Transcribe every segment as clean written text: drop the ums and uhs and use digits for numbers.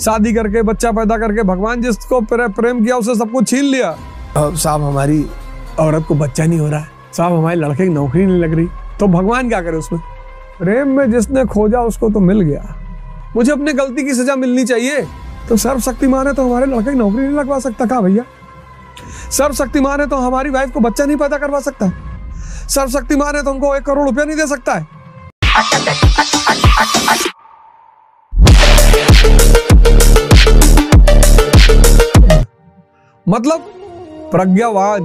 शादी करके बच्चा पैदा करके भगवान जिसको प्रेम किया उसे सब कुछ छीन लिया। साहब हमारी औरत को बच्चा नहीं हो रहा है, साहब हमारे लड़के की नौकरी नहीं लग रही, तो भगवान क्या करे उसमें? प्रेम में जिसने खोजा उसको तो मिल गया। मुझे अपने गलती की सजा मिलनी चाहिए, तो सर्वशक्तिमान है तो हमारे लड़के की नौकरी नहीं लगवा सकता क्या भैया? सर्वशक्तिमान है तो हमारी वाइफ को बच्चा नहीं पैदा करवा सकता है? सर्वशक्तिमान है तो हमको 1 करोड़ रुपया नहीं दे सकता है? मतलब प्रज्ञावान,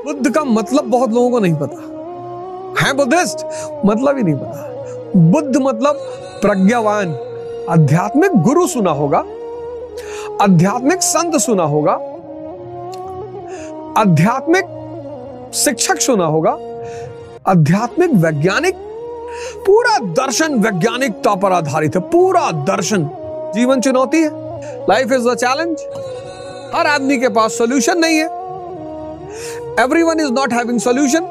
बुद्ध का मतलब बहुत लोगों को नहीं पता है। बुद्धिस्ट मतलब ही नहीं पता। बुद्ध मतलब प्रज्ञावान। आध्यात्मिक गुरु सुना होगा, आध्यात्मिक संत सुना होगा, आध्यात्मिक शिक्षक सुना होगा, आध्यात्मिक वैज्ञानिक। पूरा दर्शन वैज्ञानिकता पर आधारित है। पूरा दर्शन। जीवन चुनौती है, लाइफ इज अ चैलेंज। हर आदमी के पास सॉल्यूशन नहीं है। Everyone is not having solution.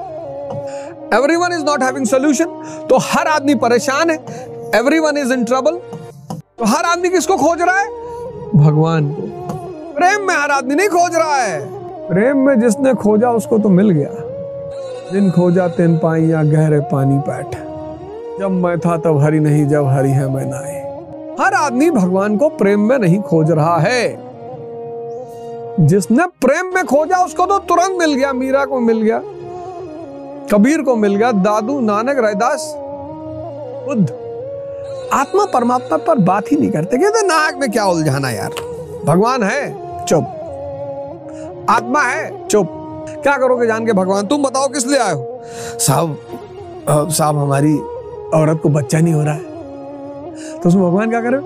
Everyone is not having solution. तो हर आदमी परेशान है। Everyone is in trouble. तो हर आदमी किसको खोज रहा है? भगवान को। प्रेम में हर आदमी नहीं खोज रहा है। प्रेम में जिसने खोजा उसको तो मिल गया। जिन खोजा तिन पाइया गहरे पानी पैठ। जब मैं था तब हरि नहीं, जब हरि है मैं नाई। हर आदमी भगवान को प्रेम में नहीं खोज रहा है। जिसने प्रेम में खोजा उसको तो तुरंत मिल गया। मीरा को मिल गया, कबीर को मिल गया, दादू, नानक, रैदास, बुद्ध। आत्मा परमात्मा पर बात ही नहीं करते। कहते नाक में क्या उलझाना यार, भगवान है चुप, आत्मा है चुप। क्या करोगे जान के भगवान? तुम बताओ किस लिए आए हो? साहब हमारी औरत को बच्चा नहीं हो रहा है, तो उसमें भगवान क्या करे?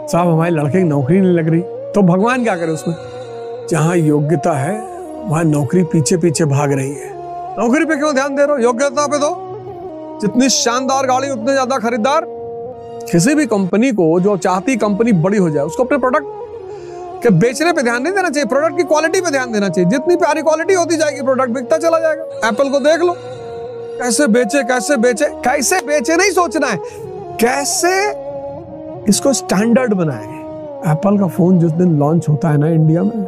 साहब हमारे लड़के की नौकरी नहीं लग रही, तो भगवान क्या करे उसमें? जहां योग्यता है वहां नौकरी पीछे पीछे भाग रही है। नौकरी पे क्यों ध्यान दे रहे हो? योग्यता पे दो। जितनी शानदार गाड़ी उतने ज्यादा खरीदार। किसी भी कंपनी को जो चाहती कंपनी बड़ी हो जाए उसको अपने प्रोडक्ट के बेचने पे ध्यान नहीं देना चाहिए, प्रोडक्ट की क्वालिटी पे ध्यान देना चाहिए। जितनी प्यारी क्वालिटी होती जाएगी प्रोडक्ट बिकता चला जाएगा। एप्पल को देख लो, कैसे बेचे कैसे बेचे कैसे बेचे नहीं सोचना है, कैसे इसको स्टैंडर्ड बनाए। एप्पल का फोन जिस दिन लॉन्च होता है ना इंडिया में,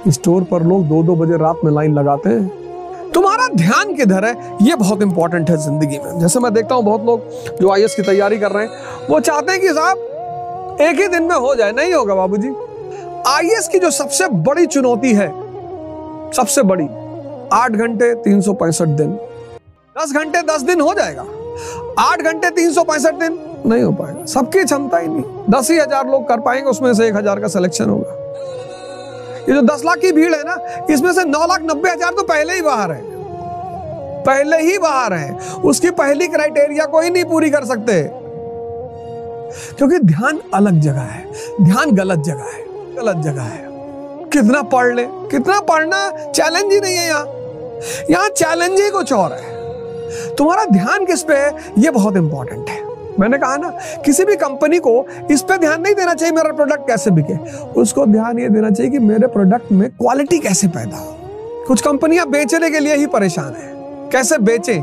स्टोर पर लोग 2-2 बजे रात में लाइन लगाते हैं। तुम्हारा ध्यान किधर है ये बहुत इंपॉर्टेंट है जिंदगी में। जैसे मैं देखता हूं बहुत लोग जो आईएएस की तैयारी कर रहे हैं, वो चाहते हैं कि साहब एक ही दिन में हो जाए। नहीं होगा बाबूजी। आईएएस की जो सबसे बड़ी चुनौती है, सबसे बड़ी, 8 घंटे 365 दिन। 10 घंटे 10 दिन हो जाएगा। 8 घंटे 365 दिन नहीं हो पाएगा। सबकी क्षमता ही नहीं। 10,000 लोग कर पाएंगे, उसमें से 1,000 का सिलेक्शन होगा। ये जो 10 लाख की भीड़ है ना, इसमें से 9,90,000 तो पहले ही बाहर है, पहले ही बाहर है। उसकी पहली क्राइटेरिया को ही नहीं पूरी कर सकते, क्योंकि ध्यान अलग जगह है। ध्यान गलत जगह है, गलत जगह है। कितना पढ़ ले, कितना पढ़ना चैलेंज ही नहीं है। यहाँ चैलेंज ही कुछ और है। तुम्हारा ध्यान किस पे है ये बहुत इंपॉर्टेंट है। मैंने कहा ना, किसी भी कंपनी को इस पे ध्यान नहीं देना चाहिए मेरा प्रोडक्ट कैसे बिके। उसको ध्यान ये देना चाहिए कि मेरे प्रोडक्ट में क्वालिटी कैसे पैदा हो। कुछ कंपनियां बेचने के लिए ही परेशान है, कैसे बेचें।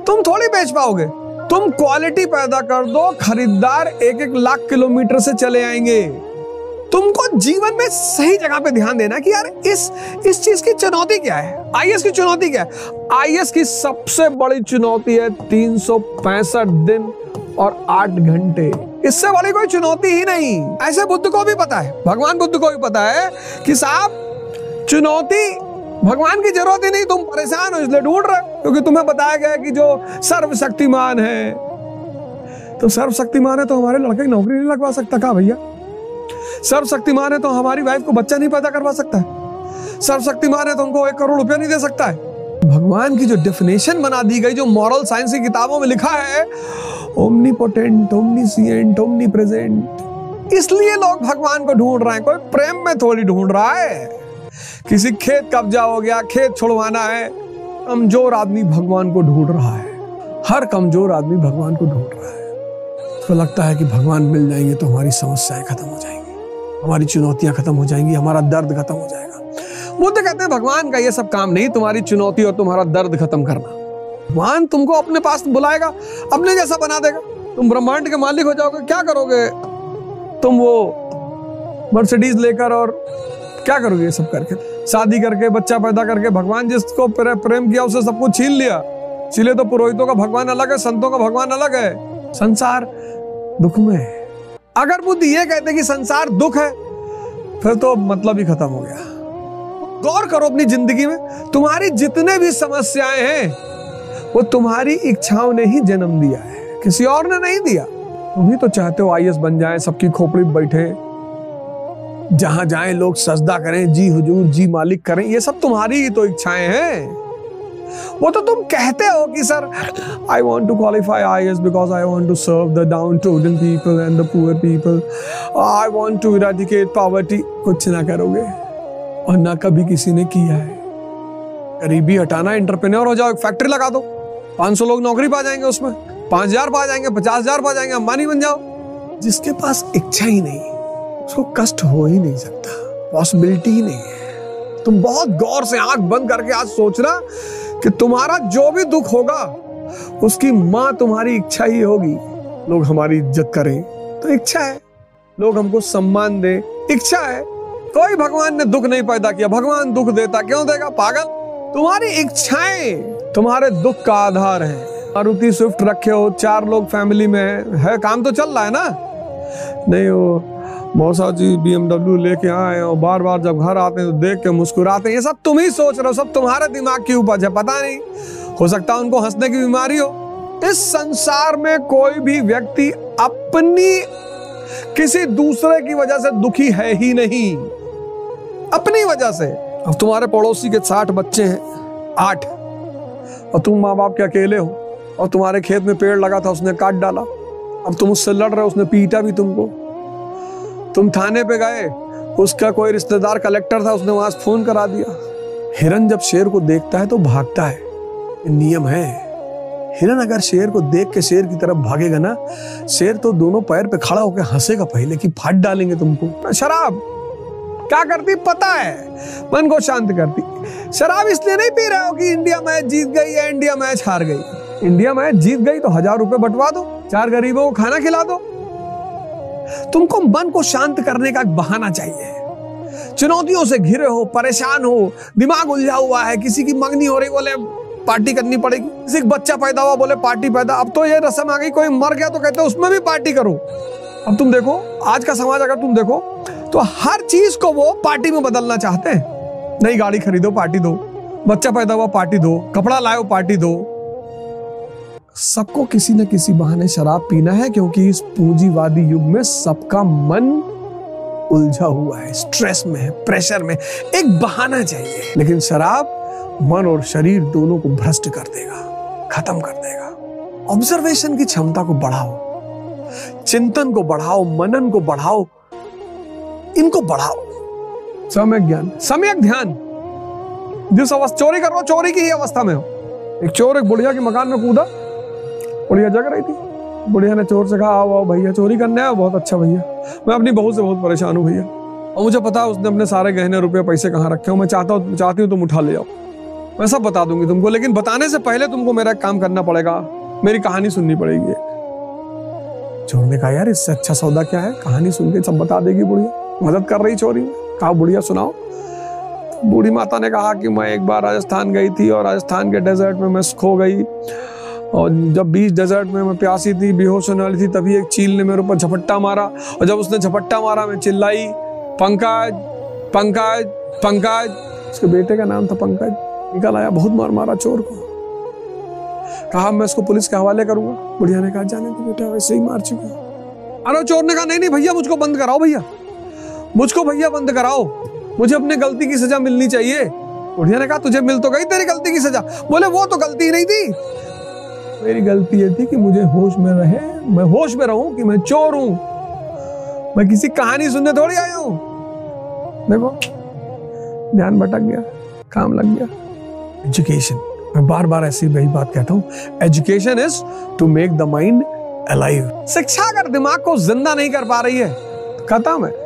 तुम थोड़ी बेच पाओगे। तुम क्वालिटी पैदा कर दो, खरीदार 1-1 लाख किलोमीटर से चले आएंगे। तुमको जीवन में सही जगह पे ध्यान देना कि यार इस चीज की चुनौती क्या है। आईएएस की चुनौती क्या है? आईएएस की सबसे बड़ी चुनौती है 365 दिन और 8 घंटे। इससे बड़ी कोई चुनौती ही नहीं। ऐसे बुद्ध को भी पता है, भगवान बुद्ध को भी पता है कि साहब चुनौती भगवान की जरूरत ही नहीं, तुम परेशान हो इसलिए ढूंढ रहे हो। क्योंकि तुम्हें बताया गया कि जो सर्वशक्तिमान है, तो सर्वशक्तिमान है तो हमारे लड़के की नौकरी नहीं लगवा सकता क्या भैया? सर्वशक्तिमान है तो हमारी वाइफ को बच्चा नहीं पैदा करवा सकता है? सर्वशक्तिमान है तो हमको 1 करोड़ रुपया नहीं दे सकता है? भगवान की जो डेफिनेशन बना दी गई, जो मॉरल साइंस की किताबों में लिखा है, ओमनीपोटेंट, ओमनीसिएंट, ओमनीप्रेजेंट। इसलिए लोग भगवान को ढूंढ रहे हैं। कोई प्रेम में थोड़ी ढूंढ रहा है। किसी खेत कब्जा हो गया, खेत छुड़वाना है। कमजोर आदमी भगवान को ढूंढ रहा है। हर कमजोर आदमी भगवान को ढूंढ रहा है। उसको लगता है कि भगवान मिल जाएंगे तो हमारी समस्याएं खत्म हो जाएंगी, हमारी चुनौतियां खत्म हो जाएंगी, हमारा दर्द खत्म हो जाएगा। बुद्ध कहते हैं भगवान का ये सब काम नहीं, तुम्हारी चुनौती और तुम्हारा दर्द खत्म करना। भगवान तुमको अपने पास बुलाएगा, अपने जैसा बना देगा, तुम ब्रह्मांड के मालिक हो जाओगे। क्या करोगे? तुम वो मर्सिडीज लेकर और क्या करोगे? ये सब करके, शादी करके, बच्चा पैदा करके, भगवान जिसको प्रेम किया उसे सब कुछ छीन लिया। इसलिए तो पुरोहितों का भगवान अलग है, संतों का भगवान अलग है। संसार दुख में है। अगर बुद्ध ये कहते कि संसार दुख है, फिर तो मतलब ही खत्म हो गया। गौर करो अपनी जिंदगी में, तुम्हारी जितने भी समस्याएं हैं वो तुम्हारी इच्छाओं ने ही जन्म दिया है, किसी और ने नहीं दिया। तुम ही तो चाहते हो आईएएस बन जाए, सबकी खोपड़ी बैठे, जहां जाएं लोग सजदा करें, जी हुजूर, जी मालिक करें। ये सब तुम्हारी ही तो इच्छाएं हैं। वो तो तुम कहते हो कि sir I want to qualify IAS because I want to serve the downtrodden people and the poor people, I want to eradicate poverty. कुछ ना करोगे और ना कभी किसी ने किया है। गरीबी हटाना, एंटरप्रेन्योर हो जाओ, एक फैक्ट्री लगा दो, 500 लोग नौकरी पा जाएंगे, उसमें 5000 पा जाएंगे, 50,000 पा जाएंगे, अंबानी बन जाओ। जिसके पास इच्छा ही नहीं उसको कष्ट हो ही नहीं सकता, पॉसिबिलिटी ही नहीं है। तुम बहुत गौर से आंख बंद करके आज सोचना कि तुम्हारा जो भी दुख होगा उसकी मां तुम्हारी इच्छा ही होगी। लोग हमारी इज्जत करें तो इच्छा है, लोग हमको सम्मान दे, इच्छा है। कोई भगवान ने दुख नहीं पैदा किया, भगवान दुख देता क्यों देगा? पागल। तुम्हारी इच्छाएं तुम्हारे दुख का आधार है। मारुति स्विफ्ट रखे हो, 4 लोग फैमिली में है, काम तो चल रहा है ना? नहीं, वो मौसा जी BMW लेके आए और बार बार जब घर आते हैं तो देख के मुस्कुराते हैं। ये सब तुम ही सोच रहे हो, सब तुम्हारे दिमाग की उपज है। पता नहीं, हो सकता है उनको हंसने की बीमारी हो। इस संसार में कोई भी व्यक्ति अपनी किसी दूसरे की वजह से दुखी है ही नहीं, अपनी वजह से। अब तुम्हारे पड़ोसी के 60 बच्चे हैं, 8, और तुम माँ बाप के अकेले हो, और तुम्हारे खेत में पेड़ लगा था, उसने काट डाला। अब तुम उससे लड़ रहे हो, उसने पीटा भी तुमको। तुम थाने पे गए, उसका कोई रिश्तेदार कलेक्टर था, उसने वहां से फोन करा दिया। हिरन जब शेर को देखता है तो भागता है, नियम है। हिरन अगर शेर को देख के शेर की तरफ भागेगा ना, शेर तो दोनों पैर पे खड़ा होकर हंसेगा पहले कि फाड़ डालेंगे तुमको। शराब क्या करती पता है? मन को शांत करती। शराब इसलिए नहीं पी रहे हो कि इंडिया मैच जीत गई या इंडिया मैच हार गई। इंडिया मैच जीत गई तो 1000 रुपए बंटवा दो, 4 गरीबों को खाना खिला दो। तुमको मन को शांत करने का एक बहाना चाहिए। चुनौतियों से घिरे हो, परेशान हो, दिमाग उलझा हुआ है, किसी की मंगनी हो रही, बोले पार्टी करनी पड़ेगी, किसी का बच्चा पैदा हुआ, बोले पार्टी पैदा। अब तो ये रस्म आ गई, कोई मर गया तो कहते हैं उसमें भी पार्टी करो। अब तुम देखो आज का समाज, अगर तुम देखो तो हर चीज को वो पार्टी में बदलना चाहते हैं। नई गाड़ी खरीदो, पार्टी दो, बच्चा पैदा हुआ, पार्टी दो, कपड़ा लाओ, पार्टी दो। सबको किसी न किसी बहाने शराब पीना है, क्योंकि इस पूंजीवादी युग में सबका मन उलझा हुआ है, स्ट्रेस में है, प्रेशर में। एक बहाना चाहिए, लेकिन शराब मन और शरीर दोनों को भ्रष्ट कर देगा, खत्म कर देगा। ऑब्जर्वेशन की क्षमता को बढ़ाओ, चिंतन को बढ़ाओ, मनन को बढ़ाओ, इनको बढ़ाओ। सम्यक ज्ञान, सम्यक ध्यान। जिस अवस्था चोरी कर रहे हो, चोरी की ही अवस्था में हो। एक चोर एक बुढ़िया के मकान में कूदा, बुढ़िया जग रही थी। बुढ़िया ने चोर से कहा, आओ भैया चोरी करने आया। बहुत अच्छा भैया, मैं अपनी बहू से बहुत परेशान हूँ भैया, और मुझे पता है उसने अपने सारे गहने रुपए पैसे कहाँ रखे हो। मैं चाहती हूँ तुम उठा ले जाओ, मैं सब बता दूंगी तुमको, लेकिन बताने से पहले तुमको मेरा काम करना पड़ेगा, मेरी कहानी सुननी पड़ेगी। चोर ने कहा, यार इससे अच्छा सौदा क्या है, कहानी सुन के सब बता देगी बुढ़िया, मदद कर रही चोरी में। कहा बुढ़िया सुनाओ। बूढ़ी माता ने कहा कि मैं एक बार राजस्थान गई थी और राजस्थान के डेजर्ट में मैं खो गई, और जब बीच डेजर्ट में मैं प्यासी थी, बेहोश होने वाली थी, तभी एक चील ने मेरे ऊपर झपट्टा मारा, और जब उसने झपट्टा मारा मैं चिल्लाई, पंकज पंकज पंकज। उसके बेटे का नाम था पंकज। निकल आया, बहुत मार मारा चोर को। कहा मैं इसको पुलिस के हवाले करूंगा। बुढ़िया ने कहा जाने दो बेटा, वैसे ही मार चुके। अरे चोर ने कहा नहीं नहीं भैया, मुझको बंद कराओ भैया, मुझको भैया बंद कराओ, मुझे अपने गलती की सजा मिलनी चाहिए। बुढ़िया ने कहा तुझे मिल तो गई तेरी गलती की सजा। बोले वो तो गलती ही नहीं थी, मेरी गलती ये थी कि मुझे होश में रहे, मैं होश में रहूं कि मैं चोर हूं, मैं किसी कहानी सुनने थोड़ी आया हूं। देखो ध्यान भटक गया, काम लग गया। एजुकेशन, मैं बार बार ऐसी वही बात कहता हूं, education is to make the mind alive. शिक्षा अगर दिमाग को जिंदा नहीं कर पा रही है, खत्म है।